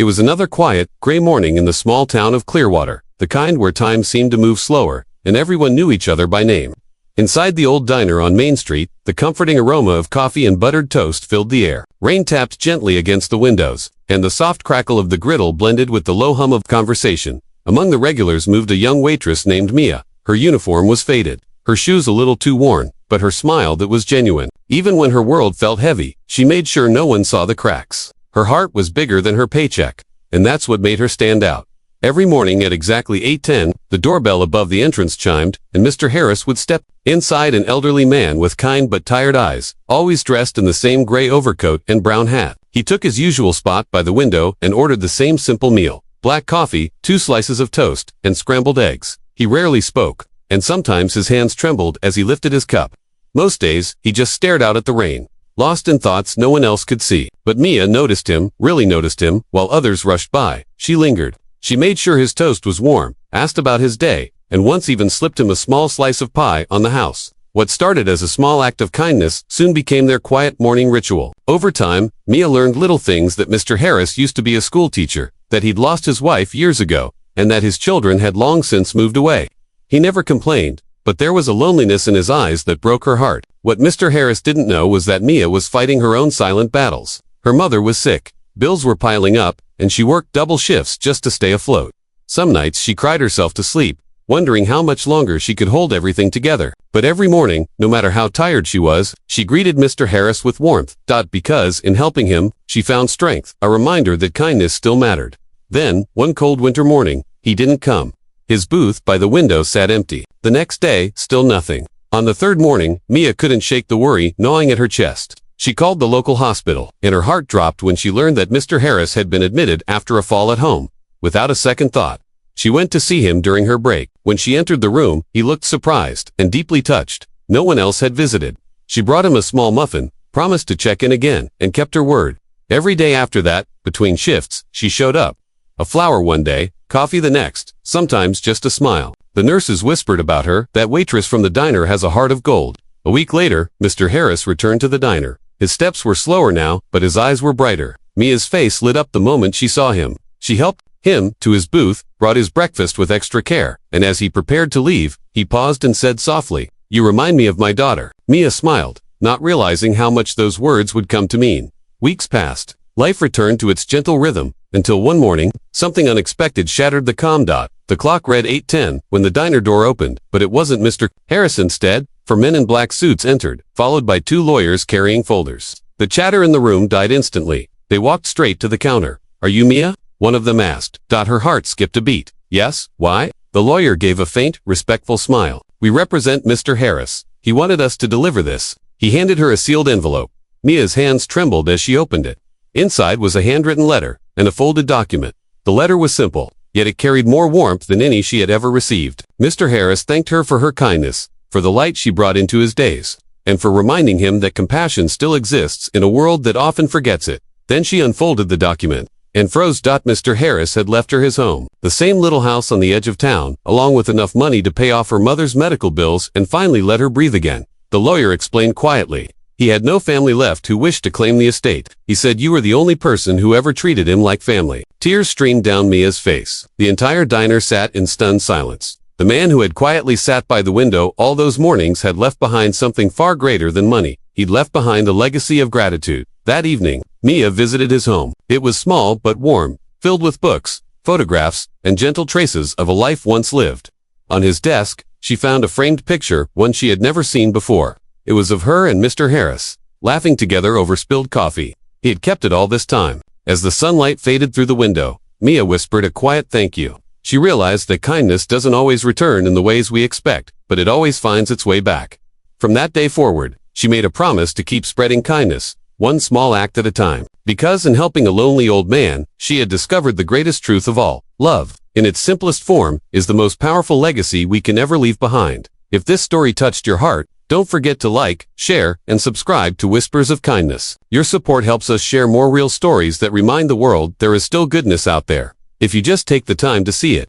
It was another quiet, gray morning in the small town of Clearwater, the kind where time seemed to move slower, and everyone knew each other by name. Inside the old diner on Main Street, the comforting aroma of coffee and buttered toast filled the air. Rain tapped gently against the windows, and the soft crackle of the griddle blended with the low hum of conversation. Among the regulars moved a young waitress named Mia. Her uniform was faded, her shoes a little too worn, but her smile that was genuine. Even when her world felt heavy, she made sure no one saw the cracks. Her heart was bigger than her paycheck, and that's what made her stand out. Every morning at exactly 8:10, the doorbell above the entrance chimed, and Mr. Harris would step inside, an elderly man with kind but tired eyes, always dressed in the same gray overcoat and brown hat. He took his usual spot by the window and ordered the same simple meal: black coffee, 2 slices of toast, and scrambled eggs. He rarely spoke, and sometimes his hands trembled as he lifted his cup. Most days, he just stared out at the rain, lost in thoughts no one else could see. But Mia noticed him, really noticed him, while others rushed by. She lingered. She made sure his toast was warm, asked about his day, and once even slipped him a small slice of pie on the house. What started as a small act of kindness soon became their quiet morning ritual. Over time, Mia learned little things: that Mr. Harris used to be a schoolteacher, that he'd lost his wife years ago, and that his children had long since moved away. He never complained, but there was a loneliness in his eyes that broke her heart. What Mr. Harris didn't know was that Mia was fighting her own silent battles. Her mother was sick, bills were piling up, and she worked double shifts just to stay afloat. Some nights she cried herself to sleep, wondering how much longer she could hold everything together. But every morning, no matter how tired she was, she greeted Mr. Harris with warmth, because in helping him, she found strength, a reminder that kindness still mattered. Then, one cold winter morning, he didn't come. His booth by the window sat empty. The next day, still nothing. On the third morning, Mia couldn't shake the worry gnawing at her chest. She called the local hospital, and her heart dropped when she learned that Mr. Harris had been admitted after a fall at home. Without a second thought, she went to see him during her break. When she entered the room, he looked surprised and deeply touched. No one else had visited. She brought him a small muffin, promised to check in again, and kept her word. Every day after that, between shifts, she showed up. A flower one day, coffee the next, sometimes just a smile. The nurses whispered about her: "That waitress from the diner has a heart of gold." A week later, Mr. Harris returned to the diner. His steps were slower now, but his eyes were brighter. Mia's face lit up the moment she saw him. She helped him to his booth, brought his breakfast with extra care, and as he prepared to leave, he paused and said softly, "You remind me of my daughter." Mia smiled, not realizing how much those words would come to mean. Weeks passed. Life returned to its gentle rhythm, until one morning, something unexpected shattered the calm. The clock read 8:10 when the diner door opened, but it wasn't Mr. Harris. Instead, 4 men in black suits entered, followed by 2 lawyers carrying folders. The chatter in the room died instantly. They walked straight to the counter. "Are you Mia?" one of them asked. Her heart skipped a beat. "Yes, why?" The lawyer gave a faint, respectful smile. "We represent Mr. Harris. He wanted us to deliver this." He handed her a sealed envelope. Mia's hands trembled as she opened it. Inside was a handwritten letter and a folded document. The letter was simple, yet it carried more warmth than any she had ever received. Mr. Harris thanked her for her kindness, for the light she brought into his days, and for reminding him that compassion still exists in a world that often forgets it. Then she unfolded the document and froze. Mr. Harris had left her his home, the same little house on the edge of town, along with enough money to pay off her mother's medical bills and finally let her breathe again. The lawyer explained quietly. He had no family left who wished to claim the estate. He said, "You were the only person who ever treated him like family." Tears streamed down Mia's face. The entire diner sat in stunned silence. The man who had quietly sat by the window all those mornings had left behind something far greater than money. He'd left behind a legacy of gratitude. That evening, Mia visited his home. It was small but warm, filled with books, photographs, and gentle traces of a life once lived. On his desk, she found a framed picture, one she had never seen before. It was of her and Mr. Harris, laughing together over spilled coffee. He had kept it all this time. As the sunlight faded through the window, Mia whispered a quiet thank you. She realized that kindness doesn't always return in the ways we expect, but it always finds its way back. From that day forward, she made a promise to keep spreading kindness, one small act at a time. Because in helping a lonely old man, she had discovered the greatest truth of all: love, in its simplest form, is the most powerful legacy we can ever leave behind. If this story touched your heart, don't forget to like, share, and subscribe to Whispers of Kindness. Your support helps us share more real stories that remind the world there is still goodness out there, if you just take the time to see it.